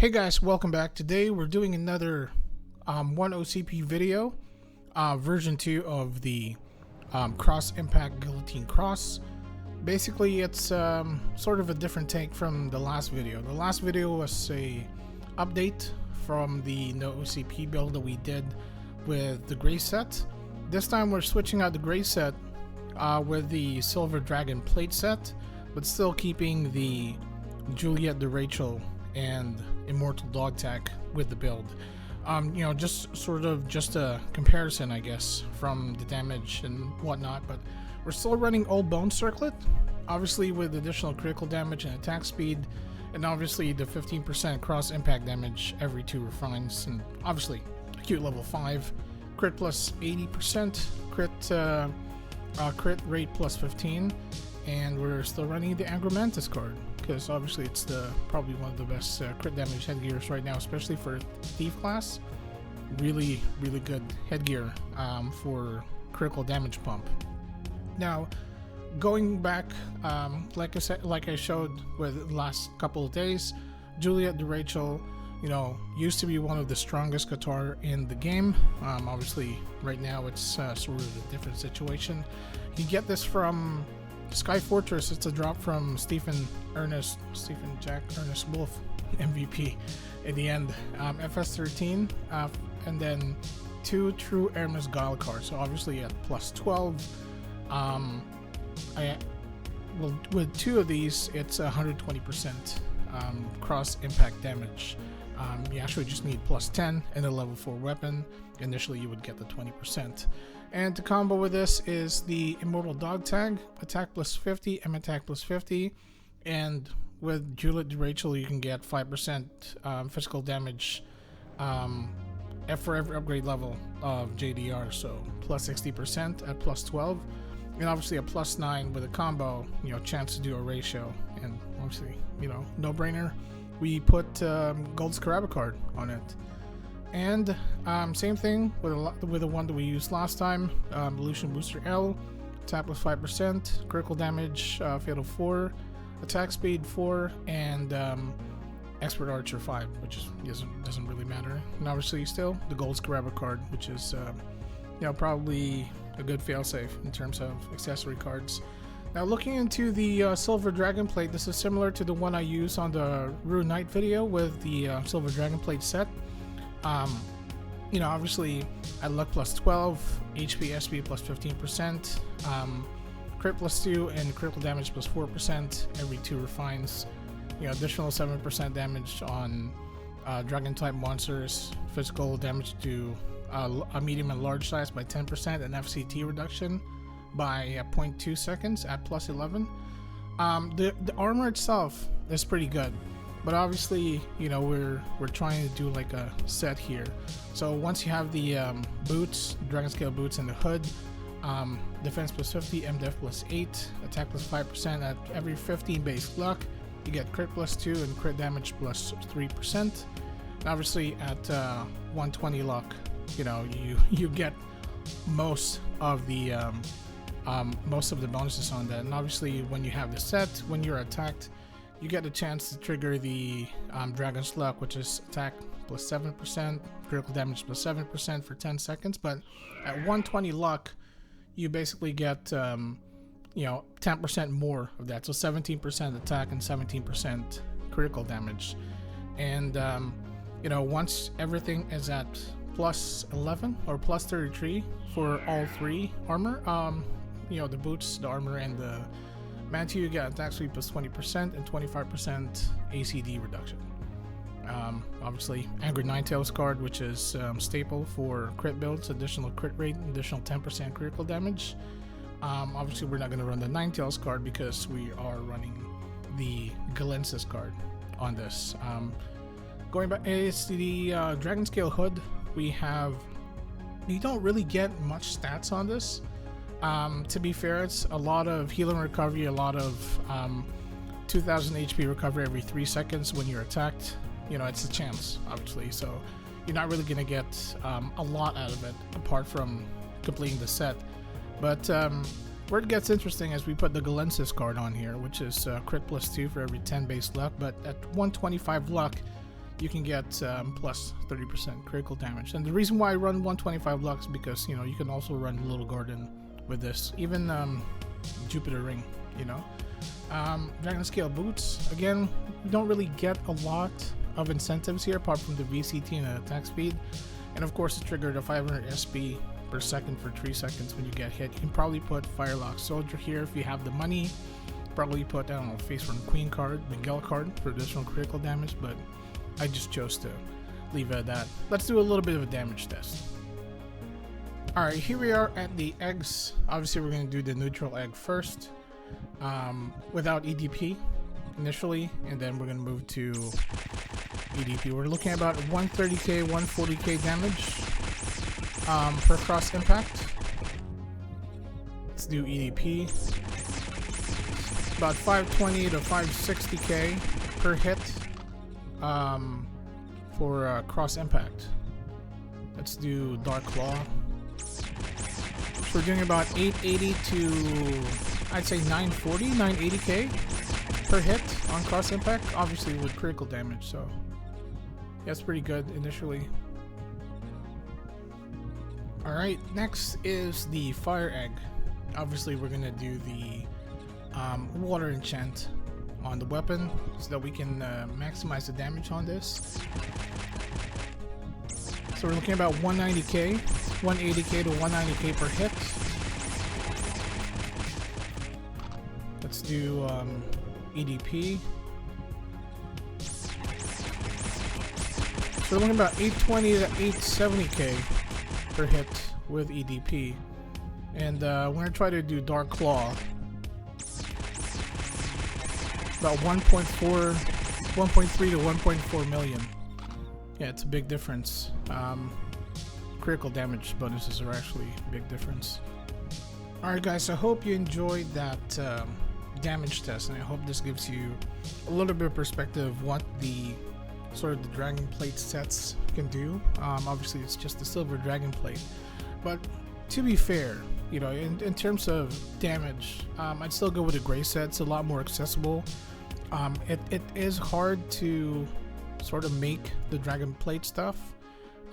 Hey guys, welcome back. Today we're doing another ONE OCP video, version 2 of the Cross Impact Guillotine Cross. Basically, it's sort of a different take from the last video. The last video was a update from the No OCP build that we did with the gray set. This time we're switching out the gray set with the Silver Dragon plate set, but still keeping the Juliette D Rachel and Immortal Dog Tag with the build. Just sort of just a comparison, I guess, from the damage and whatnot, but we're still running old Bone Circlet, obviously with additional critical damage and attack speed, and obviously the 15% cross impact damage every 2 refines, and obviously acute level 5, crit plus 80%, crit rate plus 15, and we're still running the Angry Mantis card, because obviously it's probably one of the best crit damage headgears right now, especially for Thief class. Really good headgear for critical damage pump. Now, going back, like I showed with the last couple of days, Juliette D Rachel, used to be one of the strongest guitar in the game. Obviously, right now it's sort of a different situation. You get this from Sky Fortress. It's a drop from Stephen Jack Ernest Wolf MVP at the end. FS13, and then 2 true Hermes Guile cards. So obviously at plus 12. With 2 of these, it's 120% cross impact damage. You actually just need plus 10 and a level 4 weapon. Initially you would get the 20%. And to combo with this is the Immortal Dog Tag, attack plus 50, M attack plus 50, and with Juliette D Rachel you can get 5% physical damage for every upgrade level of JDR, so plus 60% at plus 12, and obviously a plus 9 with a combo, chance to do a ratio, and obviously, no brainer. We put Gold Scaraba card on it. And same thing with the one that we used last time, Evolution Booster L, attack plus 5%, critical damage, fatal 4, attack speed 4, and Expert Archer 5, which doesn't really matter. And obviously still the Gold Scaraba card, which is probably a good failsafe in terms of accessory cards. Now looking into the Silver Dragon plate, this is similar to the one I used on the Rune Knight video with the Silver Dragon plate set. Obviously at luck plus 12, HP SP plus 15%, crit plus 2, and critical damage plus 4% every 2 refines. Additional 7% damage on dragon type monsters, physical damage to a medium and large size by 10%, and FCT reduction by 0.2 seconds at plus 11. The armor itself is pretty good. But obviously, we're trying to do like a set here. So once you have the boots, dragon scale boots, and the hood, defense plus 50, MDef plus 8, attack plus 5% at every 15 base luck. You get crit plus 2 and crit damage plus 3%. And obviously at 120 luck, you get most of the bonuses on that. And obviously, when you have the set, when you're attacked, you get a chance to trigger the Dragon's Luck, which is attack plus 7%, critical damage plus 7% for 10 seconds. But at 120 luck, you basically get 10% more of that. So 17% attack and 17% critical damage. And once everything is at plus 11 or plus 33 for all 3 armor, the boots, the armor, and the Mantle, you get attack speed plus 20% and 25% ACD reduction. Obviously, Angry Ninetales card, which is staple for crit builds, additional crit rate, additional 10% critical damage. Obviously, we're not going to run the Ninetales card because we are running the Galensis card on this. Going back, it's the Dragon Scale Hood. You don't really get much stats on this. To be fair, it's a lot of healing recovery, a lot of 2000 HP recovery every 3 seconds when you're attacked. It's a chance, obviously, so you're not really going to get a lot out of it apart from completing the set. But where it gets interesting is we put the Galensis card on here, which is crit plus 2 for every 10 base luck, but at 125 luck you can get plus 30% critical damage. And the reason why I run 125 lux because you know you can also run Little Garden with this, even Jupiter Ring, you know. Dragon Scale boots, again, you don't really get a lot of incentives here apart from the VCT and attack speed, and of course it triggered a 500 SP per second for 3 seconds when you get hit. You can probably put Firelock Soldier here if you have the money. Probably put, I don't know, Face Run Queen card, Miguel card for additional critical damage, but I just chose to leave it at that. Let's do a little bit of a damage test. Alright, here we are at the eggs. Obviously we're going to do the neutral egg first, without EDP initially, and then we're going to move to EDP. We're looking at about 130k, 140k damage per cross impact. Let's do EDP. About 520 to 560k per hit for cross impact. Let's do Dark Claw. So we're doing about 880 to, I'd say 940, 980k per hit on cross impact, obviously with critical damage, so that's pretty good initially. Alright, next is the Fire Egg. Obviously we're gonna do the water enchant on the weapon so that we can maximize the damage on this. So we're looking at about 190k, 180k to 190k per hit. Let's do EDP. So we're looking at about 820 to 870k per hit with EDP. And we're going to try to do Dark Claw. About 1.3 to 1.4 million. Yeah, it's a big difference. Critical damage bonuses are actually a big difference. Alright guys, I hope you enjoyed that damage test, and I hope this gives you a little bit of perspective of what the sort of the Dragon Plate sets can do. Obviously it's just the silver Dragon Plate, but to be fair, you know, in terms of damage, I'd still go with the gray set. It's a lot more accessible. It is hard to sort of make the Dragon Plate stuff.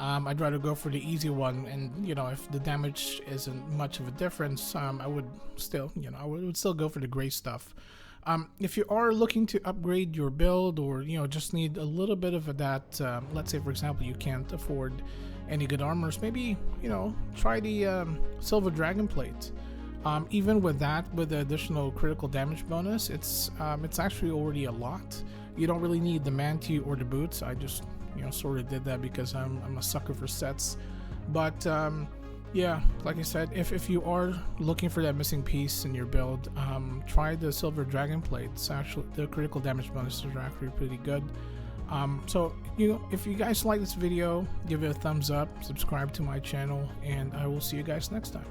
I'd rather go for the easy one, and you know, if the damage isn't much of a difference, I would still, you know, I would still go for the gray stuff. If you are looking to upgrade your build, or you know, just need a little bit of that, let's say for example you can't afford any good armors, maybe, you know, try the silver Dragon Plate. Even with that, with the additional critical damage bonus, it's actually already a lot. You don't really need the Manti or the boots. I just, you know, sort of did that because I'm a sucker for sets. But yeah, like I said, if you are looking for that missing piece in your build, try the silver Dragon Plate. It's actually, the critical damage bonuses are actually pretty good. So, you know, if you guys like this video, give it a thumbs up, subscribe to my channel, and I will see you guys next time.